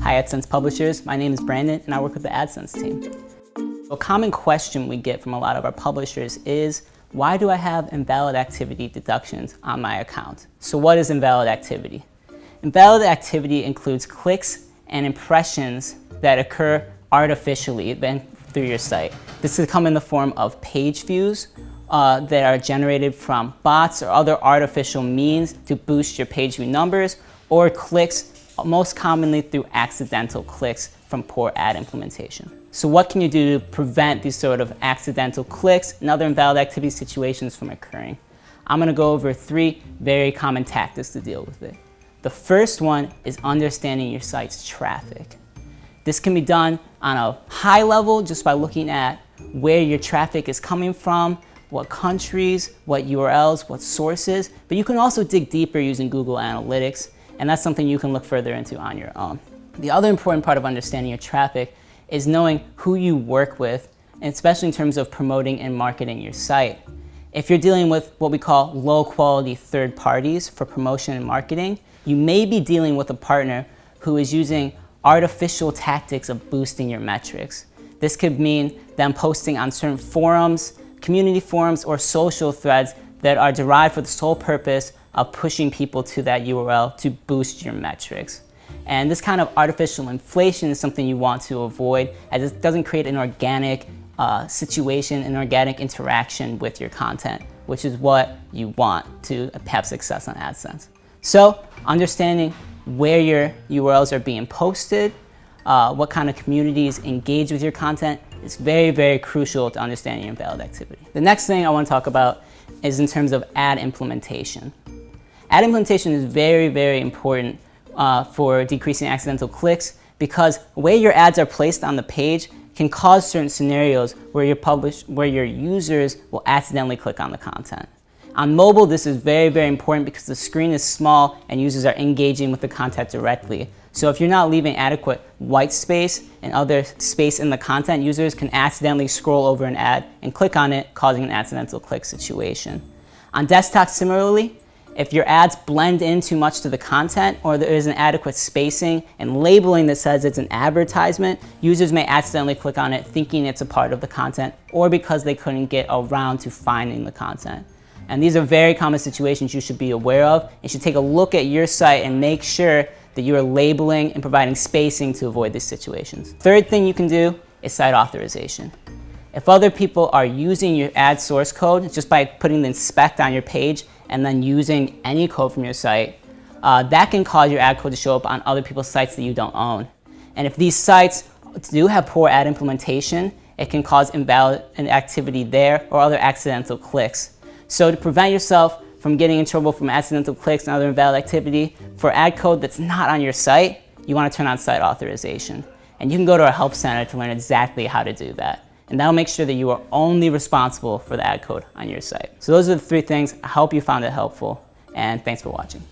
Hi AdSense publishers, my name is Brandon and I work with the AdSense team. A common question we get from a lot of our publishers is, why do I have invalid activity deductions on my account? So what is invalid activity? Invalid activity includes clicks and impressions that occur artificially through your site. This could come in the form of page views that are generated from bots or other artificial means to boost your page view numbers, or clicks, most commonly through accidental clicks from poor ad implementation. So what can you do to prevent these sort of accidental clicks and other invalid activity situations from occurring? I'm going to go over 3 very common tactics to deal with it. The first one is understanding your site's traffic. This can be done on a high level just by looking at where your traffic is coming from, what countries, what URLs, what sources, but you can also dig deeper using Google Analytics, and that's something you can look further into on your own. The other important part of understanding your traffic is knowing who you work with, and especially in terms of promoting and marketing your site. If you're dealing with what we call low quality third parties for promotion and marketing, you may be dealing with a partner who is using artificial tactics of boosting your metrics. This could mean them posting on certain forums, community forums, or social threads that are derived for the sole purpose of pushing people to that URL to boost your metrics. And this kind of artificial inflation is something you want to avoid, as it doesn't create an organic situation, an organic interaction with your content, which is what you want to have success on AdSense. So understanding where your URLs are being posted, what kind of communities engage with your content is very, very crucial to understanding your invalid activity. The next thing I want to talk about is in terms of ad implementation. Ad implementation is very, very important for decreasing accidental clicks, because the way your ads are placed on the page can cause certain scenarios where your users will accidentally click on the content. On mobile, this is very, very important because the screen is small and users are engaging with the content directly. So if you're not leaving adequate white space and other space in the content, users can accidentally scroll over an ad and click on it, causing an accidental click situation. On desktop, similarly, if your ads blend in too much to the content, or there isn't adequate spacing and labeling that says it's an advertisement, users may accidentally click on it thinking it's a part of the content, or because they couldn't get around to finding the content. And these are very common situations you should be aware of. You should take a look at your site and make sure that you are labeling and providing spacing to avoid these situations. Third thing you can do is site authorization. If other people are using your ad source code just by putting the inspect on your page and then using any code from your site, that can cause your ad code to show up on other people's sites that you don't own. And if these sites do have poor ad implementation, it can cause invalid activity there or other accidental clicks. So to prevent yourself from getting in trouble from accidental clicks and other invalid activity for ad code that's not on your site, you want to turn on site authorization. And you can go to our help center to learn exactly how to do that. And that'll make sure that you are only responsible for the ad code on your site. So those are the 3 things. I hope you found it helpful, and thanks for watching.